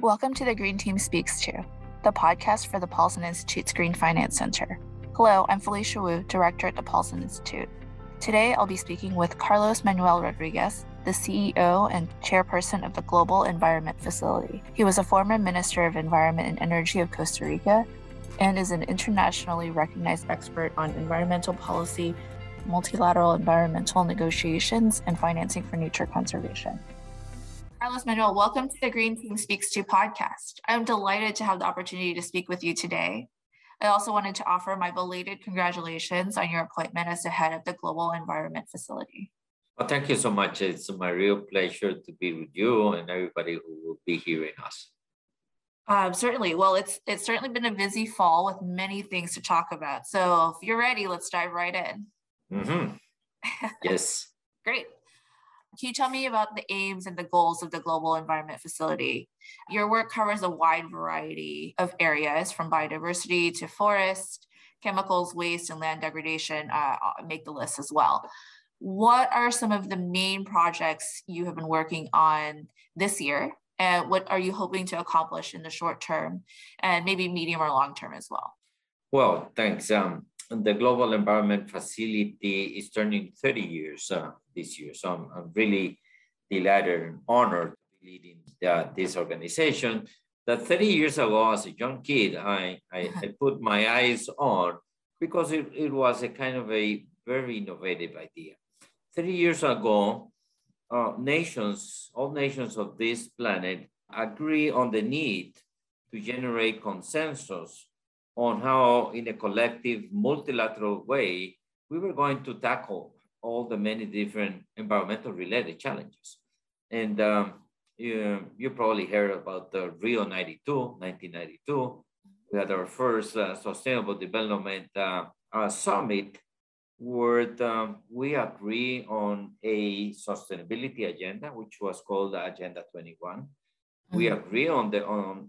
Welcome to the Green Team Speaks To, the podcast for the Paulson Institute's Green Finance Center. Hello, I'm Phylicia Wu, Director at the Paulson Institute. Today, I'll be speaking with Carlos Manuel Rodriguez, the CEO and Chairperson of the Global Environment Facility. He was a former Minister of Environment and Energy of Costa Rica and is an internationally recognized expert on environmental policy, multilateral environmental negotiations, and financing for nature conservation. Carlos Manuel, welcome to the Green Team Speaks To podcast. I'm delighted to have the opportunity to speak with you today. I also wanted to offer my belated congratulations on your appointment as the head of the Global Environment Facility. Well, thank you so much. It's my real pleasure to be with you and everybody who will be hearing us. Certainly. Well, it's certainly been a busy fall with many things to talk about. So if you're ready, let's dive right in. Yes. Great. Can you tell me about the aims and the goals of the Global Environment Facility? Your work covers a wide variety of areas, from biodiversity to forest, chemicals, waste, and land degradation make the list as well. What are some of the main projects you have been working on this year? And what are you hoping to accomplish in the short term and maybe medium or long term as well? Well, thanks. The Global Environment Facility is turning 30 years this year. So I'm really delighted and honored to be leading this organization that 30 years ago, as a young kid, I put my eyes on because it was a kind of a very innovative idea. 30 years ago, all nations of this planet agree on the need to generate consensus on how, in a collective, multilateral way, we were going to tackle all the many different environmental-related challenges. And you probably heard about the Rio 1992. We had our first Sustainable Development Summit, where we agree on a sustainability agenda, which was called Agenda 21. We agree on the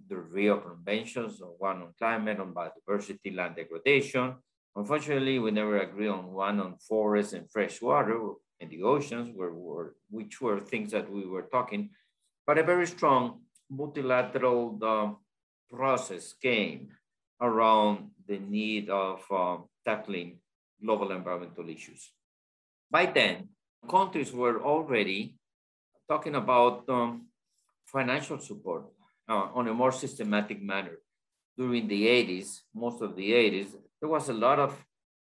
Rio conventions, one on climate, on biodiversity, land degradation. Unfortunately, we never agree on one on forests and fresh water and the oceans, which were things that we were talking. But a very strong multilateral process came around the need of tackling global environmental issues. By then, countries were already talking about financial support on a more systematic manner. During the 80s, most of the 80s, there was a lot of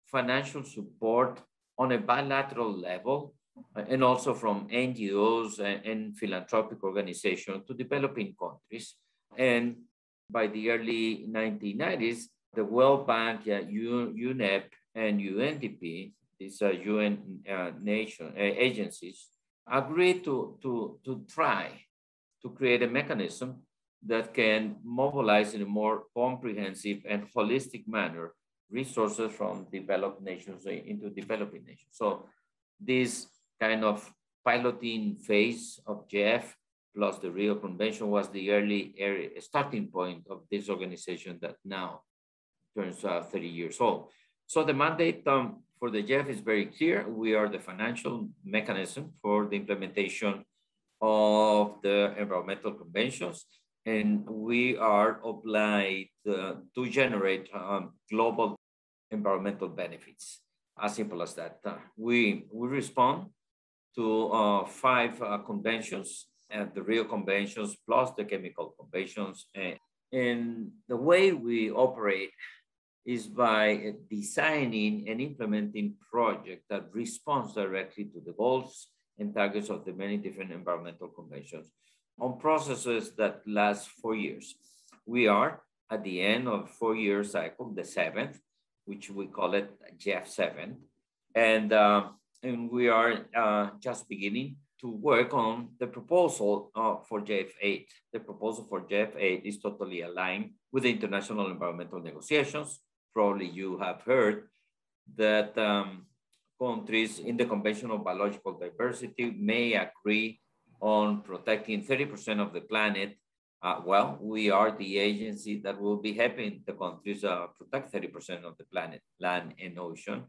financial support on a bilateral level and also from NGOs and philanthropic organizations to developing countries. And by the early 1990s, the World Bank, UNEP, and UNDP, these UN agencies, agreed to try to create a mechanism that can mobilize in a more comprehensive and holistic manner resources from developed nations into developing nations. So this kind of piloting phase of GEF plus the Rio Convention was the early starting point of this organization that now turns 30 years old. So the mandate for the GEF is very clear. We are the financial mechanism for the implementation of the environmental conventions, and we are obliged to generate global environmental benefits. As simple as that. We respond to 5 conventions, the Rio conventions plus the chemical conventions, and the way we operate is by designing and implementing projects that responds directly to the goals and targets of the many different environmental conventions on processes that last 4 years. We are at the end of a 4-year cycle, the 7th, which we call it GEF 7. And we are just beginning to work on the proposal for GEF 8. The proposal for GEF 8 is totally aligned with the international environmental negotiations. Probably you have heard that countries in the Convention on Biological Diversity may agree on protecting 30% of the planet. Well, we are the agency that will be helping the countries protect 30% of the planet, land and ocean.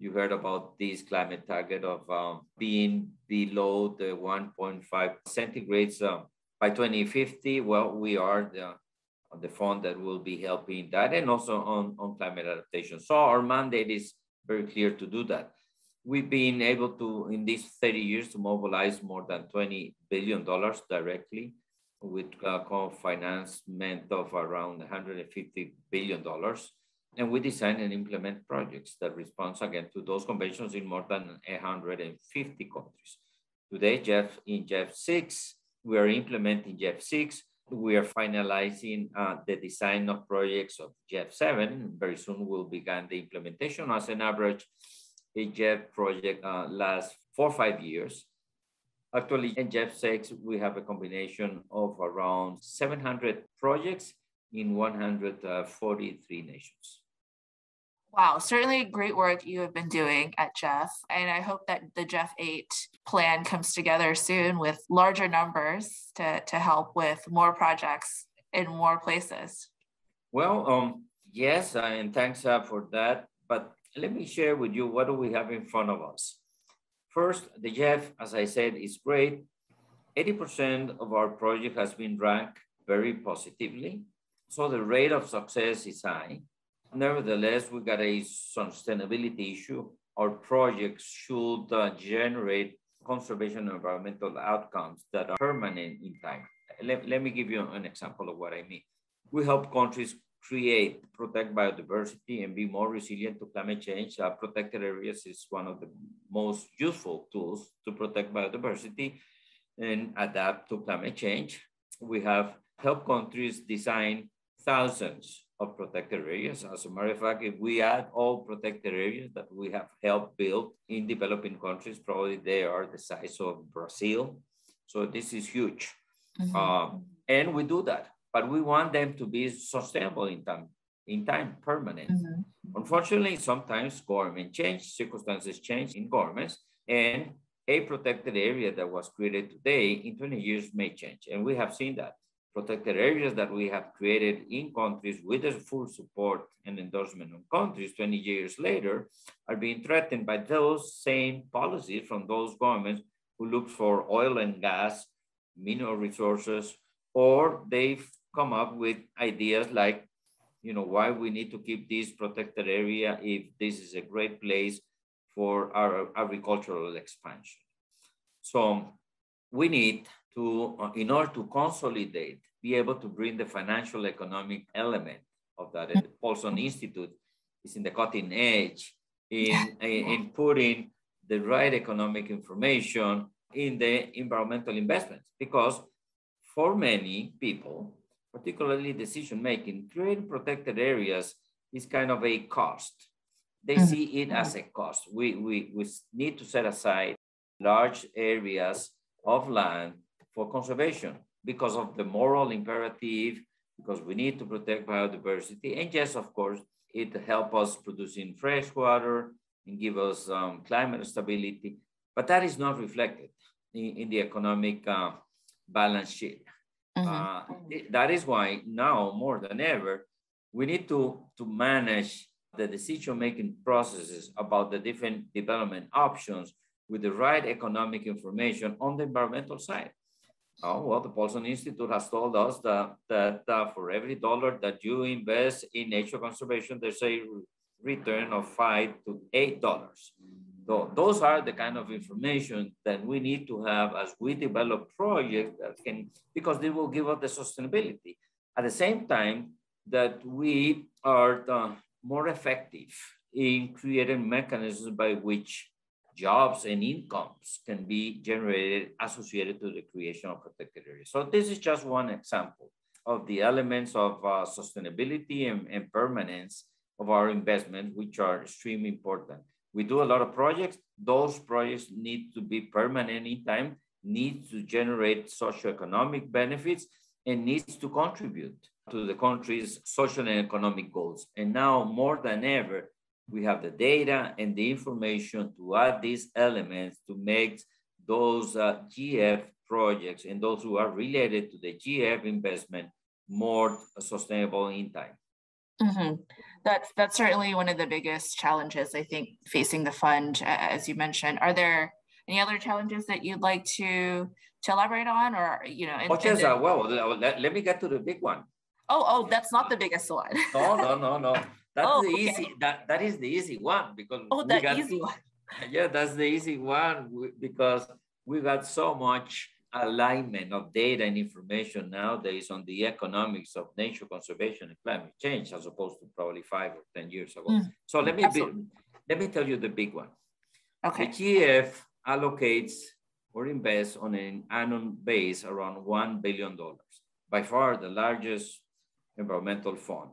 You heard about this climate target of being below the 1.5 centigrades By 2050, well, we are the fund that will be helping that, and also on climate adaptation. So our mandate is very clear to do that. We've been able to, in these 30 years, to mobilize more than $20 billion directly with co-financement of around $150 billion. And we design and implement projects that respond again to those conventions in more than 150 countries. Today, in JEF 6, we are implementing JEF 6. We are finalizing the design of projects of JEF 7. Very soon we'll begin the implementation. As an average, a JEF project lasts 4 or 5 years. Actually, in JEF 6, we have a combination of around 700 projects in 143 nations. Wow, certainly great work you have been doing at JEF. And I hope that the JEF 8 plan comes together soon with larger numbers to help with more projects in more places. Well, yes, and thanks for that. But let me share with you what do we have in front of us. First, the JEF, as I said, is great. 80% of our project has been ranked very positively. So the rate of success is high. Nevertheless, we got a sustainability issue. Our projects should generate conservation and environmental outcomes that are permanent in time. Let me give you an example of what I mean. We help countries protect biodiversity and be more resilient to climate change. Protected areas is one of the most useful tools to protect biodiversity and adapt to climate change. We have helped countries design thousands of protected areas. As a matter of fact, if we add all protected areas that we have helped build in developing countries, probably they are the size of Brazil. So this is huge. Mm-hmm. And we do that, but we want them to be sustainable in time, permanent. Mm-hmm. Unfortunately, sometimes government change, circumstances change in governments, and a protected area that was created today in 20 years may change. And we have seen that. Protected areas that we have created in countries with the full support and endorsement of countries 20 years later are being threatened by those same policies from those governments who look for oil and gas, mineral resources, or they've come up with ideas like, why we need to keep this protected area if this is a great place for our agricultural expansion. So we need to, in order to consolidate, be able to bring the financial economic element of that. And the Paulson Institute is in the cutting edge in putting the right economic information in the environmental investments, because for many people, particularly decision-making, creating protected areas is kind of a cost. They see it as a cost. We need to set aside large areas of land for conservation because of the moral imperative, because we need to protect biodiversity. And yes, of course, it helps us producing fresh water and give us climate stability, but that is not reflected in the economic balance sheet. That is why now more than ever, we need to manage the decision-making processes about the different development options with the right economic information on the environmental side. Well, the Paulson Institute has told us that for every dollar that you invest in nature conservation, there's a return of $5 to $8. So those are the kind of information that we need to have as we develop projects that can, because they will give us the sustainability. At the same time that we are more effective in creating mechanisms by which jobs and incomes can be generated associated to the creation of protected areas. So this is just one example of the elements of sustainability and permanence of our investment, which are extremely important. We do a lot of projects. Those projects need to be permanent in time, need to generate socioeconomic benefits, and needs to contribute to the country's social and economic goals. And now more than ever, we have the data and the information to add these elements to make those GF projects and those who are related to the GF investment more sustainable in time. Mm-hmm. That's certainly one of the biggest challenges, I think, facing the fund, as you mentioned. Are there Any other challenges that you'd like to elaborate on, or let me get to the big one. Oh, that's not the biggest one. No. That's oh, the okay. easy. That is the easy one because easy one. Yeah, that's the easy one because we got so much alignment of data and information nowadays on the economics of nature conservation and climate change, as opposed to probably 5 or 10 years ago. So let me tell you the big one. Okay. The GF allocates or invests on an annual base around $1 billion, by far the largest environmental fund.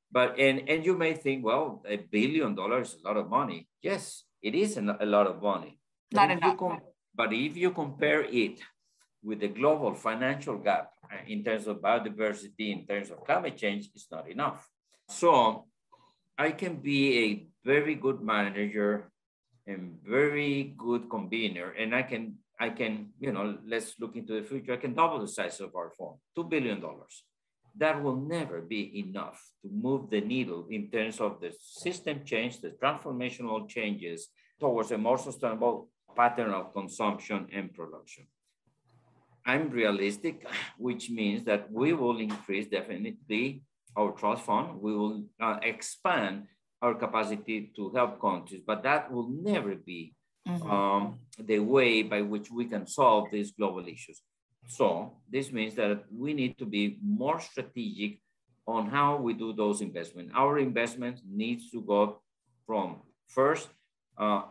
But and you may think, well, $1 billion is a lot of money. Yes, it is a lot of money. Not enough. But if you compare it with the global financial gap in terms of biodiversity, in terms of climate change, it's not enough. So I can be a very good manager and very good convener, and I can, let's look into the future. I can double the size of our fund, $2 billion. That will never be enough to move the needle in terms of the system change, the transformational changes towards a more sustainable pattern of consumption and production. I'm realistic, which means that we will increase definitely our trust fund. We will expand our capacity to help countries, but that will never be the way by which we can solve these global issues. So this means that we need to be more strategic on how we do those investments. Our investment needs to go from first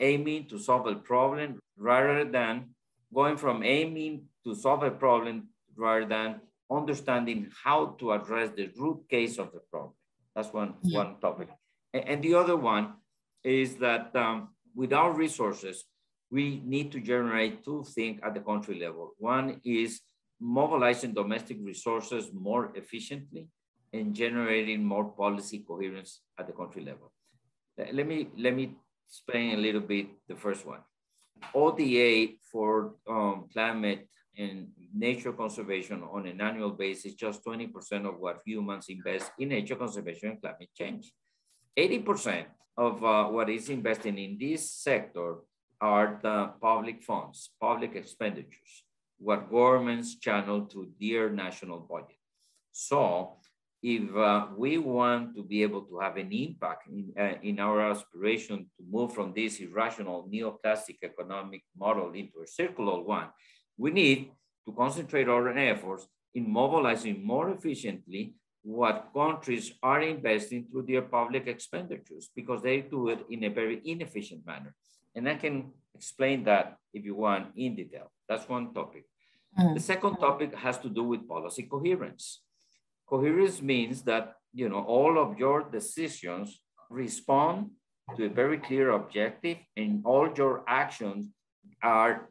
aiming to solve a problem rather than going from aiming to solve a problem rather than understanding how to address the root case of the problem. That's one topic. And the other one is that with our resources, we need to generate two things at the country level. One is mobilizing domestic resources more efficiently and generating more policy coherence at the country level. Let me explain a little bit the first one. ODA for climate and nature conservation on an annual basis, just 20% of what humans invest in nature conservation and climate change. 80% of what is invested in this sector are the public funds, public expenditures, what governments channel to their national budget. So if we want to be able to have an impact in our aspiration to move from this irrational neoclassic economic model into a circular one, we need to concentrate our efforts in mobilizing more efficiently what countries are investing through their public expenditures, because they do it in a very inefficient manner. And I can explain that if you want in detail. That's one topic. The second topic has to do with policy coherence. Coherence means that, all of your decisions respond to a very clear objective and all your actions are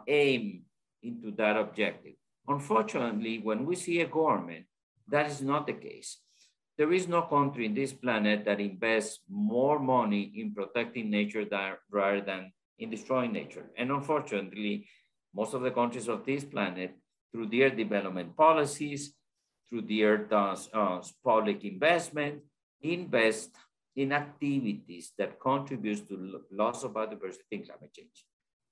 aimed into that objective. Unfortunately, when we see a government, that is not the case. There is no country in this planet that invests more money in protecting nature rather than in destroying nature. And unfortunately, most of the countries of this planet, through their development policies, through their public investment, invest in activities that contribute to loss of biodiversity and climate change.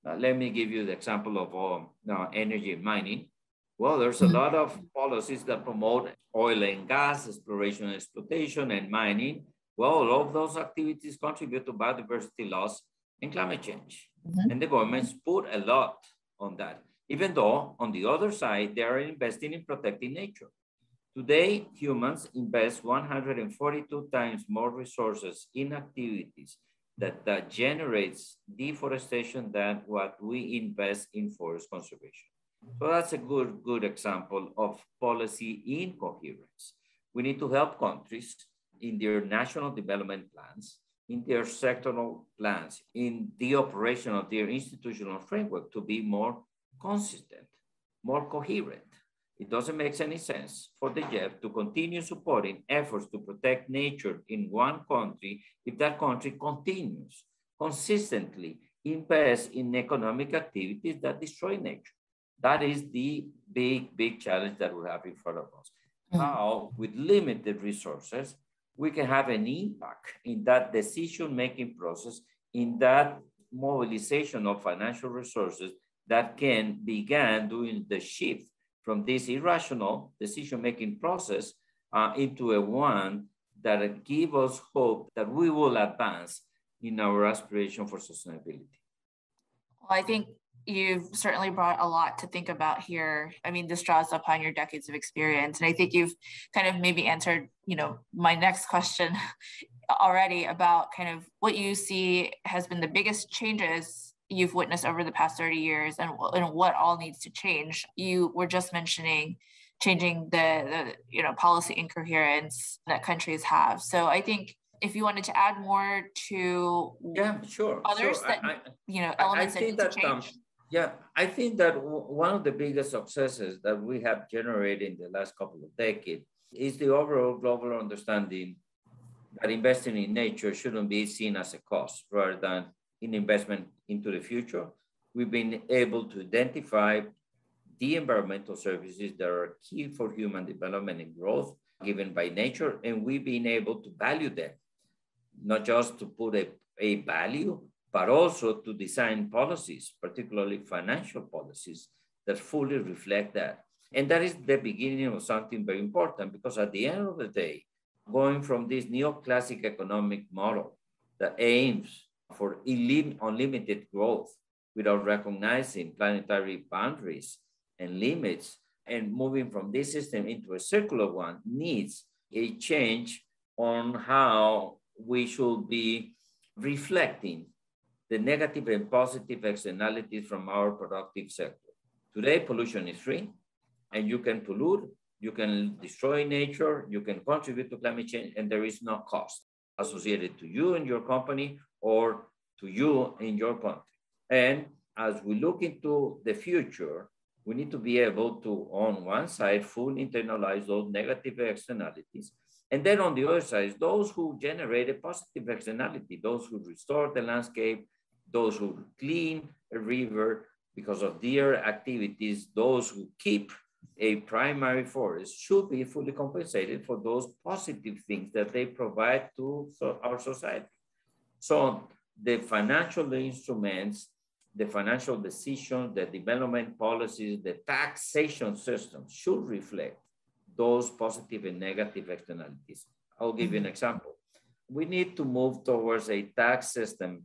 Now, let me give you the example of energy and mining. Well, there's a lot of policies that promote oil and gas exploration and exploitation and mining. Well, all of those activities contribute to biodiversity loss and climate change. And the governments put a lot on that, even though on the other side, they are investing in protecting nature. Today, humans invest 142 times more resources in activities that generates deforestation than what we invest in forest conservation. So that's a good example of policy incoherence. We need to help countries in their national development plans, in their sectoral plans, in the operation of their institutional framework to be more consistent, more coherent. It doesn't make any sense for the JEF to continue supporting efforts to protect nature in one country if that country continues consistently invest in economic activities that destroy nature. That is the big challenge that we have in front of us. How, with limited resources, we can have an impact in that decision-making process, in that mobilization of financial resources that can begin doing the shift from this irrational decision-making process into a one that gives us hope that we will advance in our aspiration for sustainability. Well, I think you've certainly brought a lot to think about here. I mean, this draws upon your decades of experience. And I think you've kind of maybe answered, my next question already about kind of what you see has been the biggest changes you've witnessed over the past 30 years and what all needs to change. You were just mentioning changing the policy incoherence that countries have. So I think if you wanted to add more to others elements that need to change. I think that one of the biggest successes that we have generated in the last couple of decades is the overall global understanding that investing in nature shouldn't be seen as a cost rather than an investment into the future. We've been able to identify the environmental services that are key for human development and growth given by nature, and we've been able to value them, not just to put a value, but also to design policies, particularly financial policies, that fully reflect that. And that is the beginning of something very important, because at the end of the day, going from this neoclassic economic model that aims for unlimited growth without recognizing planetary boundaries and limits, and moving from this system into a circular one needs a change on how we should be reflecting the negative and positive externalities from our productive sector. Today, pollution is free, and you can pollute, you can destroy nature, you can contribute to climate change, and there is no cost associated to you and your company or to you in your country. And as we look into the future, we need to be able to, on one side, fully internalize those negative externalities. And then on the other side, those who generate a positive externality, those who restore the landscape, those who clean a river because of their activities, those who keep a primary forest should be fully compensated for those positive things that they provide to our society. So the financial instruments, the financial decisions, the development policies, the taxation system should reflect those positive and negative externalities. I'll give you an example. We need to move towards a tax system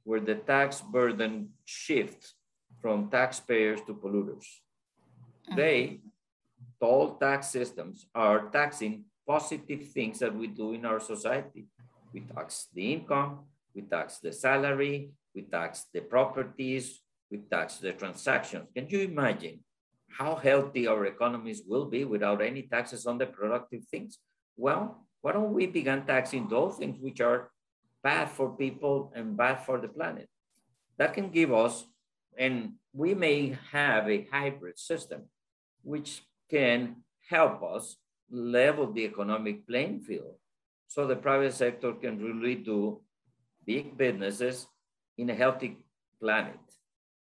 where the tax burden shifts from taxpayers to polluters. Today, all tax systems are taxing positive things that we do in our society. We tax the income, we tax the salary, we tax the properties, we tax the transactions. Can you imagine how healthy our economies will be without any taxes on the productive things? Well, why don't we begin taxing those things which are bad for people and bad for the planet? That can give us, and we may have a hybrid system, which can help us level the economic playing field so the private sector can really do big businesses in a healthy planet.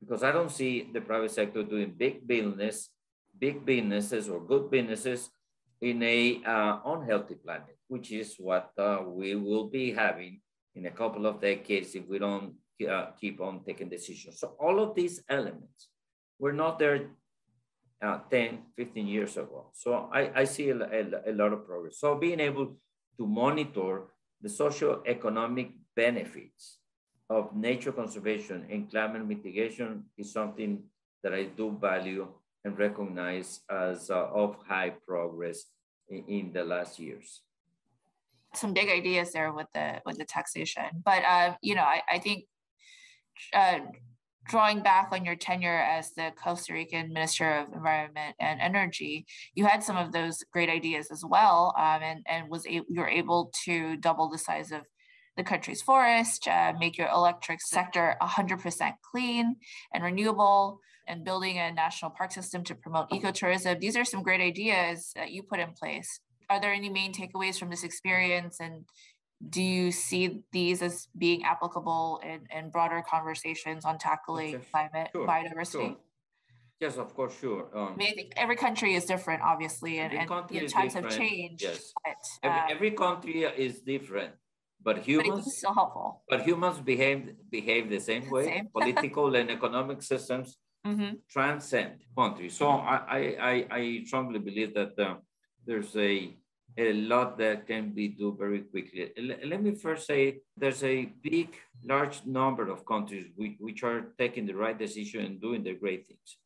Because I don't see the private sector doing big businesses or good businesses in a unhealthy planet, which is what we will be having in a couple of decades if we don't keep on taking decisions. So all of these elements were not there 10, 15 years ago. So I see a lot of progress. So being able to monitor the socio-economic benefits of nature conservation and climate mitigation is something that I do value and recognize as of high progress in the last years. Some big ideas there with the taxation, but I think drawing back on your tenure as the Costa Rican Minister of Environment and Energy, you had some of those great ideas as well, and you're able to double the size of the country's forest, make your electric sector 100% clean and renewable, and building a national park system to promote ecotourism. These are some great ideas that you put in place. Are there any main takeaways from this experience, and do you see these as being applicable in broader conversations on tackling climate, biodiversity? Sure. Yes, of course, sure. I think every country is different, obviously, and times have changed. Yes. But, every country is different. But humans, it's still helpful. But humans behave the same way. Same. Political and economic systems transcend countries. So I strongly believe that there's a lot that can be done very quickly. Let me first say there's a large number of countries which are taking the right decision and doing the great things.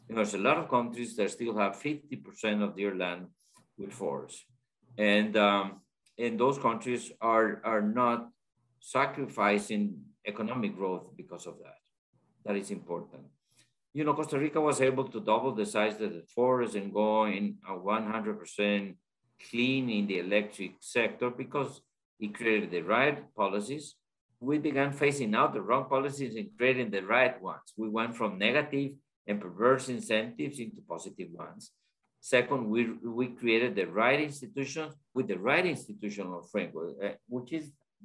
There's a lot of countries that still have 50% of their land with forests. And those countries are not sacrificing economic growth because of that. That is important. Costa Rica was able to double the size of the forest and go in 100% clean in the electric sector because it created the right policies. We began phasing out the wrong policies and creating the right ones. We went from negative and perverse incentives into positive ones. Second, we created the right institutions with the right institutional framework,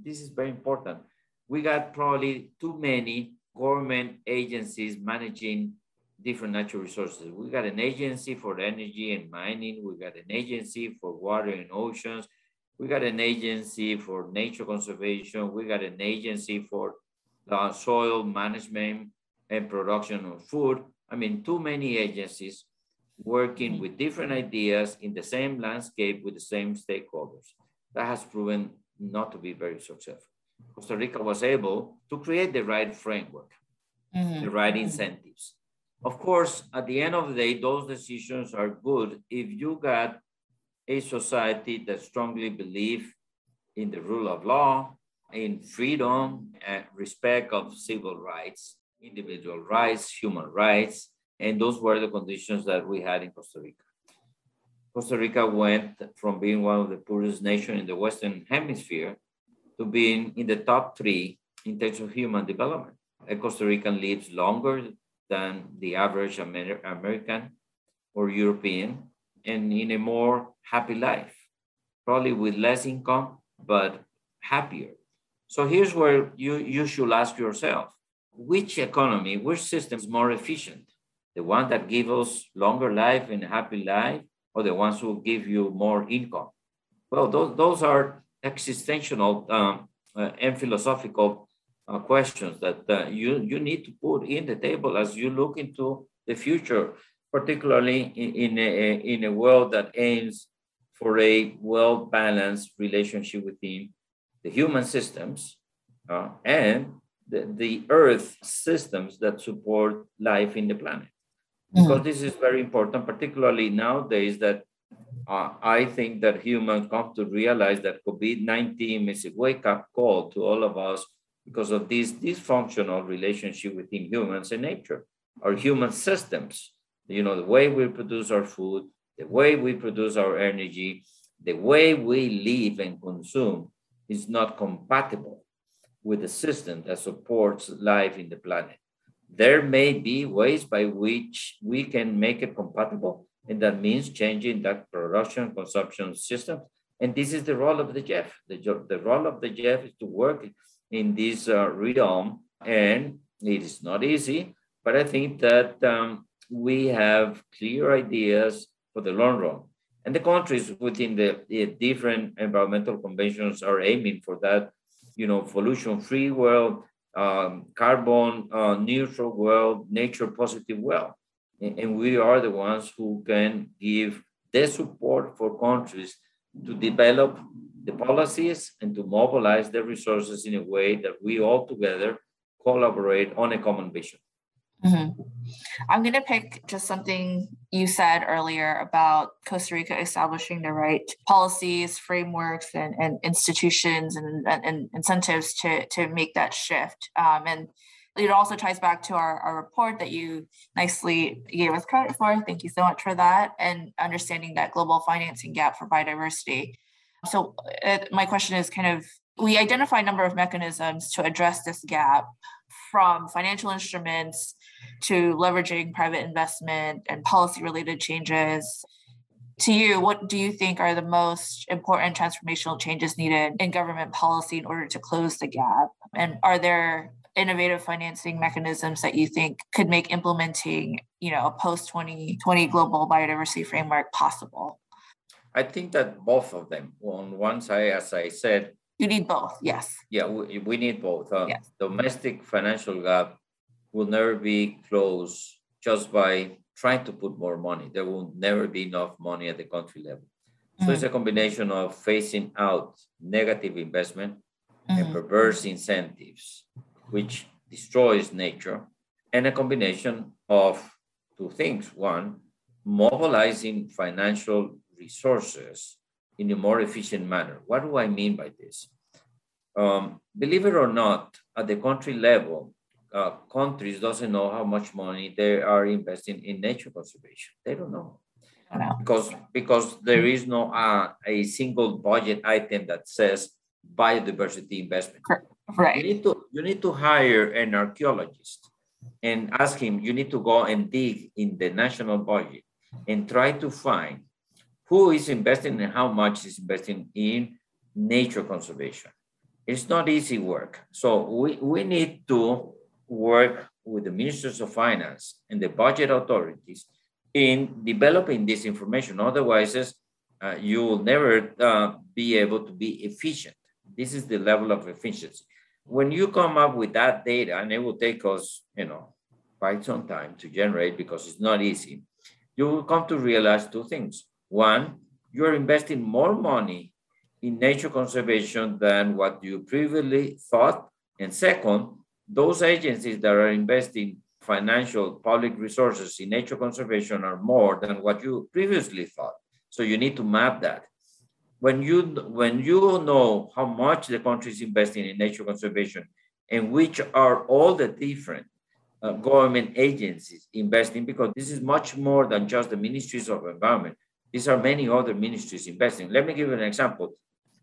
this is very important. We got probably too many government agencies managing different natural resources. We got an agency for energy and mining. We got an agency for water and oceans. We got an agency for nature conservation. We got an agency for soil management and production of food. I mean, too many agencies working with different ideas in the same landscape with the same stakeholders. That has proven not to be very successful. Costa Rica was able to create the right framework, the right incentives. Of course, at the end of the day, those decisions are good if you got a society that strongly believes in the rule of law, in freedom, and respect of civil rights, individual rights, human rights, and those were the conditions that we had in Costa Rica. Costa Rica went from being one of the poorest nations in the Western Hemisphere to being in the top 3 in terms of human development. A Costa Rican lives longer than the average American or European and in a more happy life, probably with less income, but happier. So here's where you should ask yourself, which economy, which system is more efficient? The one that gives us longer life and a happy life, or the ones who give you more income? Well, those are existential and philosophical questions that you need to put in the table as you look into the future, particularly in a world that aims for a well-balanced relationship within the human systems and the earth systems that support life in the planet. Because this is very important, particularly nowadays that I think that humans come to realize that COVID-19 is a wake-up call to all of us because of this dysfunctional relationship within humans and nature. Our human systems, the way we produce our food, the way we produce our energy, the way we live and consume is not compatible with the system that supports life in the planet. There may be ways by which we can make it compatible, and that means changing that production consumption system. And this is the role of the GEF. The role of the GEF is to work in this realm, and it is not easy, but I think that we have clear ideas for the long run. And the countries within the different environmental conventions are aiming for that, pollution-free world, carbon neutral world, nature positive world. And we are the ones who can give the support for countries to develop the policies and to mobilize the resources in a way that we all together collaborate on a common vision. I'm going to pick just something you said earlier about Costa Rica establishing the right policies, frameworks, and institutions and incentives to make that shift. And it also ties back to our report that you nicely gave us credit for. Thank you so much for that. And understanding that global financing gap for biodiversity. So my question is we identify a number of mechanisms to address this gap, from financial instruments to leveraging private investment and policy-related changes. To you, what do you think are the most important transformational changes needed in government policy in order to close the gap? And are there innovative financing mechanisms that you think could make implementing, a post-2020 global biodiversity framework possible? I think that both of them. On one side, as I said, You need both, yes. Yeah, we need both. Yes. Domestic financial gap will never be closed just by trying to put more money. There will never be enough money at the country level. So it's a combination of phasing out negative investment and perverse incentives, which destroys nature, and a combination of two things. One, mobilizing financial resources in a more efficient manner. What do I mean by this? Believe it or not, at the country level, countries doesn't know how much money they are investing in nature conservation. They don't know. Because there is no a single budget item that says biodiversity investment. Right. You need to hire an archaeologist and ask him. You need to go and dig in the national budget and try to find who is investing and how much is investing in nature conservation. It's not easy work. So we need to work with the ministers of finance and the budget authorities in developing this information. Otherwise, you will never be able to be efficient. This is the level of efficiency. When you come up with that data, and it will take us, quite some time to generate because it's not easy, you will come to realize two things. One, you're investing more money in nature conservation than what you previously thought. And second, those agencies that are investing financial public resources in nature conservation are more than what you previously thought. So you need to map that. When you know how much the country is investing in nature conservation and which are all the different government agencies investing, because this is much more than just the ministries of environment. These are many other ministries investing. Let me give you an example.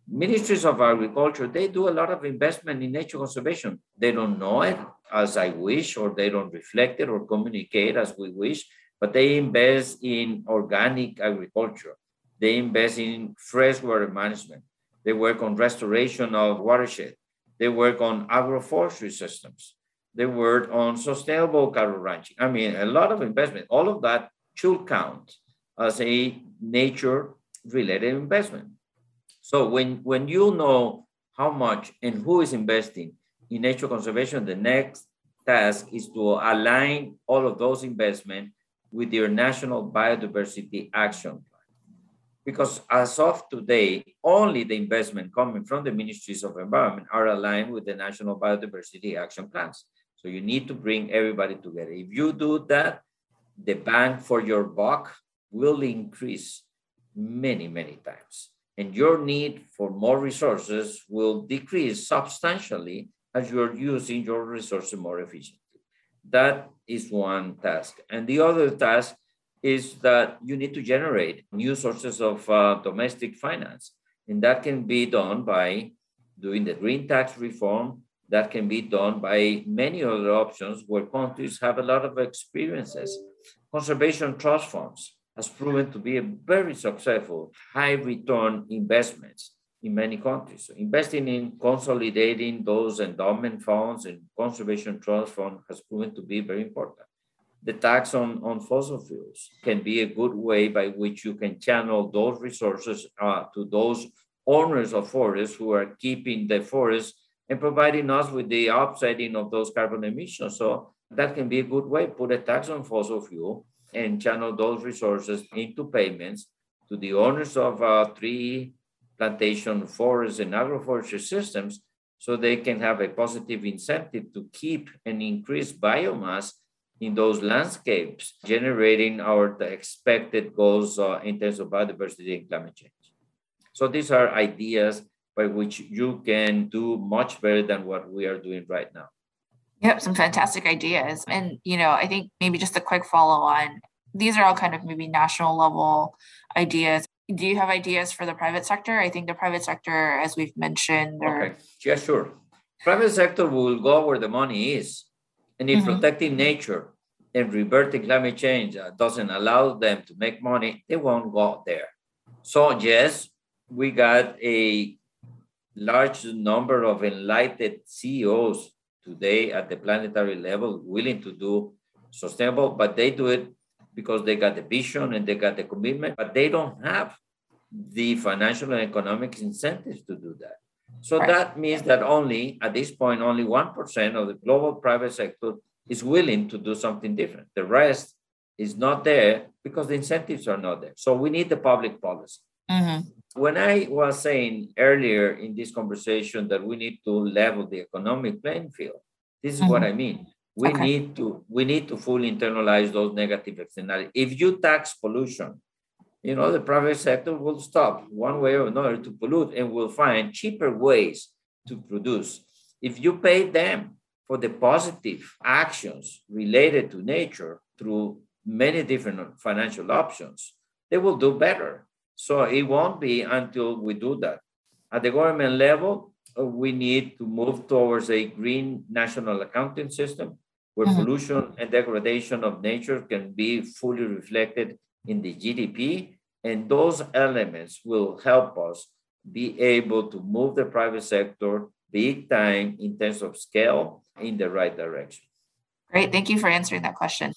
Ministries of agriculture, they do a lot of investment in nature conservation. They don't know it as I wish, or they don't reflect it or communicate as we wish, but they invest in organic agriculture. They invest in freshwater management. They work on restoration of watershed. They work on agroforestry systems. They work on sustainable cattle ranching. I mean, a lot of investment. All of that should count as a nature-related investment. So when you know how much and who is investing in nature conservation, the next task is to align all of those investments with your national biodiversity action plan. Because as of today, only the investment coming from the ministries of environment are aligned with the national biodiversity action plans. So you need to bring everybody together. If you do that, the bang for your buck will increase many, many times. And your need for more resources will decrease substantially as you're using your resources more efficiently. That is one task. And the other task is that you need to generate new sources of domestic finance. And that can be done by doing the green tax reform. That can be done by many other options where countries have a lot of experiences. Conservation trust funds has proven to be a very successful, high return investments in many countries. So investing in consolidating those endowment funds and conservation trust fund has proven to be very important. The tax on fossil fuels can be a good way by which you can channel those resources to those owners of forests who are keeping the forest and providing us with the offsetting of those carbon emissions. So that can be a good way. Put a tax on fossil fuel and channel those resources into payments to the owners of tree plantation, forests, and agroforestry systems so they can have a positive incentive to keep and increase biomass in those landscapes, generating the expected goals in terms of biodiversity and climate change. So these are ideas by which you can do much better than what we are doing right now. Yep, some fantastic ideas. And, I think maybe just a quick follow on. These are all kind of maybe national level ideas. Do you have ideas for the private sector? I think the private sector, as we've mentioned. Okay, yeah, sure. Private sector will go where the money is. And if protecting nature and reverting climate change doesn't allow them to make money, they won't go there. So yes, we got a large number of enlightened CEOs today at the planetary level willing to do sustainable, but they do it because they got the vision and they got the commitment, but they don't have the financial and economic incentives to do that. So that means that only, at this point, only 1% of the global private sector is willing to do something different. The rest is not there because the incentives are not there. So we need the public policy. When I was saying earlier in this conversation that we need to level the economic playing field, this is what I mean. We need to fully internalize those negative externalities. If you tax pollution, the private sector will stop one way or another to pollute and will find cheaper ways to produce. If you pay them for the positive actions related to nature through many different financial options, they will do better. So it won't be until we do that. At the government level, we need to move towards a green national accounting system where pollution and degradation of nature can be fully reflected in the GDP, and those elements will help us be able to move the private sector big time in terms of scale in the right direction. Great, thank you for answering that question.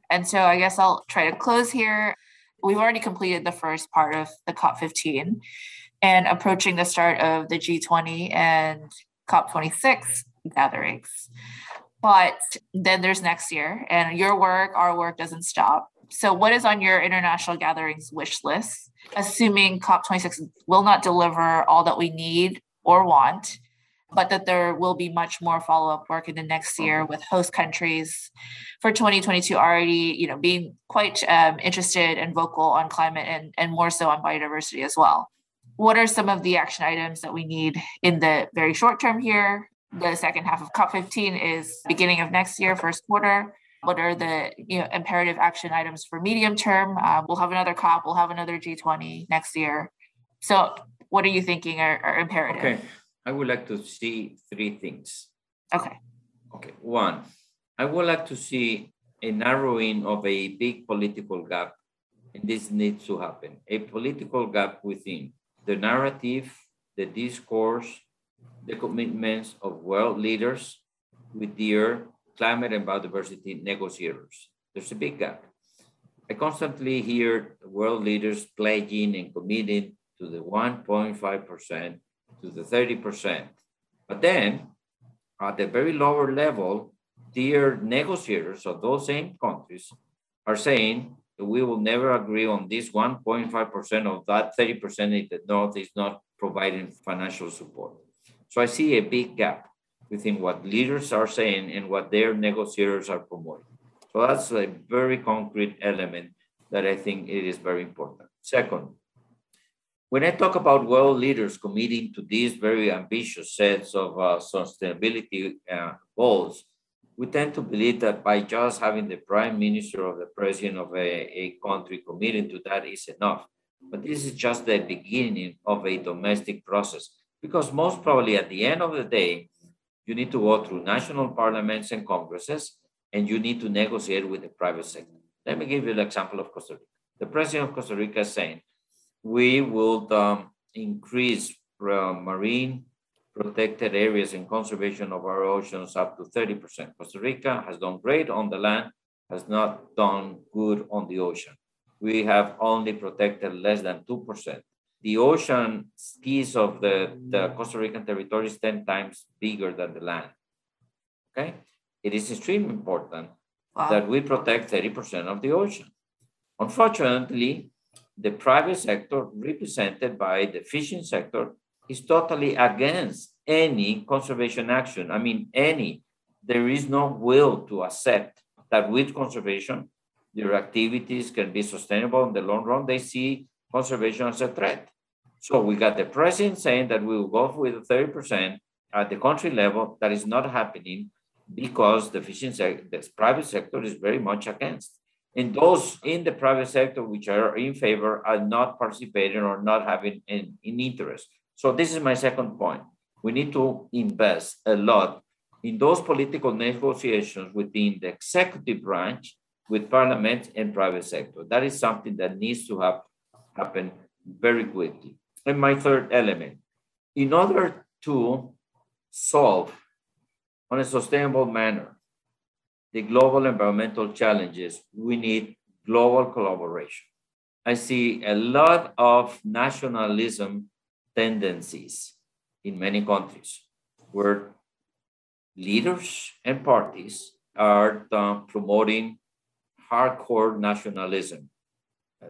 And so I guess I'll try to close here. We've already completed the first part of the COP15 and approaching the start of the G20 and COP26 gatherings. But then there's next year, and your work, our work doesn't stop. So what is on your international gatherings wish list, assuming COP26 will not deliver all that we need or want, but that there will be much more follow-up work in the next year with host countries for 2022 already, being quite interested and vocal on climate and more so on biodiversity as well. What are some of the action items that we need in the very short term here? The second half of COP15 is beginning of next year, first quarter. What are the imperative action items for medium term? We'll have another COP, we'll have another G20 next year. So what are you thinking are imperative? Okay, I would like to see three things. Okay. One, I would like to see a narrowing of a big political gap, and this needs to happen. A political gap within the narrative, the discourse, the commitments of world leaders with their climate and biodiversity negotiators. There's a big gap. I constantly hear world leaders pledging and committing to the 1.5%, to the 30%. But then at the very lower level, their negotiators of those same countries are saying that we will never agree on this 1.5% of that 30% if the North is not providing financial support. So I see a big gap within what leaders are saying and what their negotiators are promoting. So that's a very concrete element that I think it is very important. Second, when I talk about world leaders committing to these very ambitious sets of sustainability goals, we tend to believe that by just having the prime minister or the president of a country committing to that is enough. But this is just the beginning of a domestic process, because most probably at the end of the day, you need to go through national parliaments and congresses, and you need to negotiate with the private sector. Let me give you the example of Costa Rica. The president of Costa Rica is saying, we will increase marine protected areas and conservation of our oceans up to 30%. Costa Rica has done great on the land, has not done good on the ocean. We have only protected less than 2%. The ocean piece of the Costa Rican territory is 10 times bigger than the land. Okay? It is extremely important that we protect 30% of the ocean. Unfortunately, the private sector, represented by the fishing sector, is totally against any conservation action. I mean, there is no will to accept that with conservation, their activities can be sustainable in the long run. They see conservation as a threat. So we got the president saying that we will go with 30% at the country level. That is not happening because the fishing sector, the private sector is very much against. And those in the private sector which are in favor are not participating or not having an interest. So this is my second point. We need to invest a lot in those political negotiations within the executive branch with parliament and private sector. That is something that needs to happen very quickly. And my third element, in order to solve on a sustainable manner the global environmental challenges, we need global collaboration. I see a lot of nationalism tendencies in many countries where leaders and parties are promoting hardcore nationalism.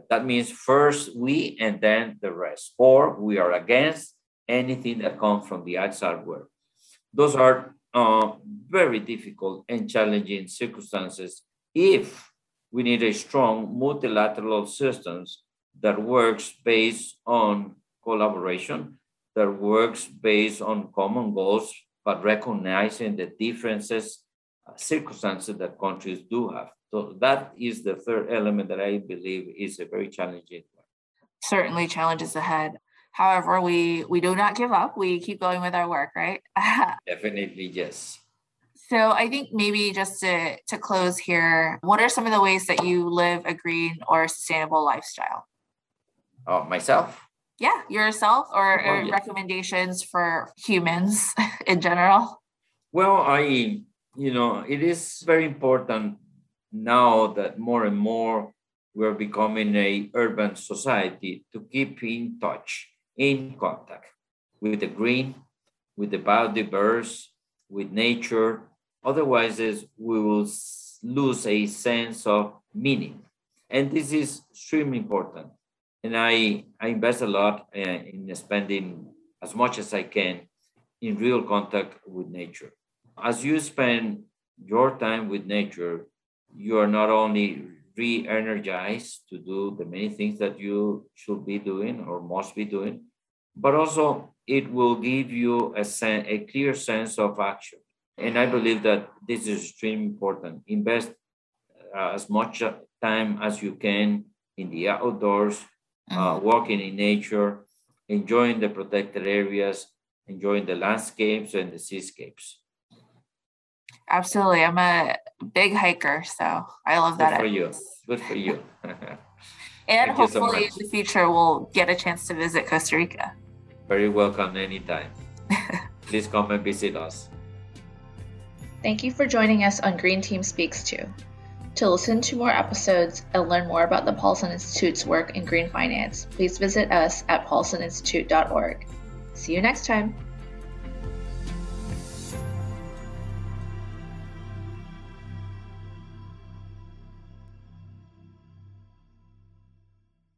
That means first we and then the rest, or we are against anything that comes from the outside world. Those are very difficult and challenging circumstances if we need a strong multilateral system that works based on collaboration, that works based on common goals, but recognizing the differences, circumstances that countries do have. So that is the third element that I believe is a very challenging one. Certainly challenges ahead. However, we do not give up. We keep going with our work, right? Definitely, yes. So I think maybe just to close here, what are some of the ways that you live a green or sustainable lifestyle? Myself? Yeah, yourself, or yes. Recommendations for humans in general? Well, it is very important now that more and more we're becoming a urban society to keep in touch, in contact with the green, with the biodiverse, with nature. Otherwise, we will lose a sense of meaning. And this is extremely important. And I invest a lot in spending as much as I can in real contact with nature. As you spend your time with nature, you are not only re-energized to do the many things that you should be doing or must be doing, but also it will give you a clear sense of action. And I believe that this is extremely important. Invest as much time as you can in the outdoors, walking in nature, enjoying the protected areas, enjoying the landscapes and the seascapes. Absolutely. I'm a big hiker, so I love that. Good for you. And hopefully in the future we'll get a chance to visit Costa Rica. Very welcome anytime. Please come and visit us. Thank you for joining us on Green Team Speaks To. To listen to more episodes and learn more about the Paulson Institute's work in green finance, please visit us at paulsoninstitute.org. See you next time.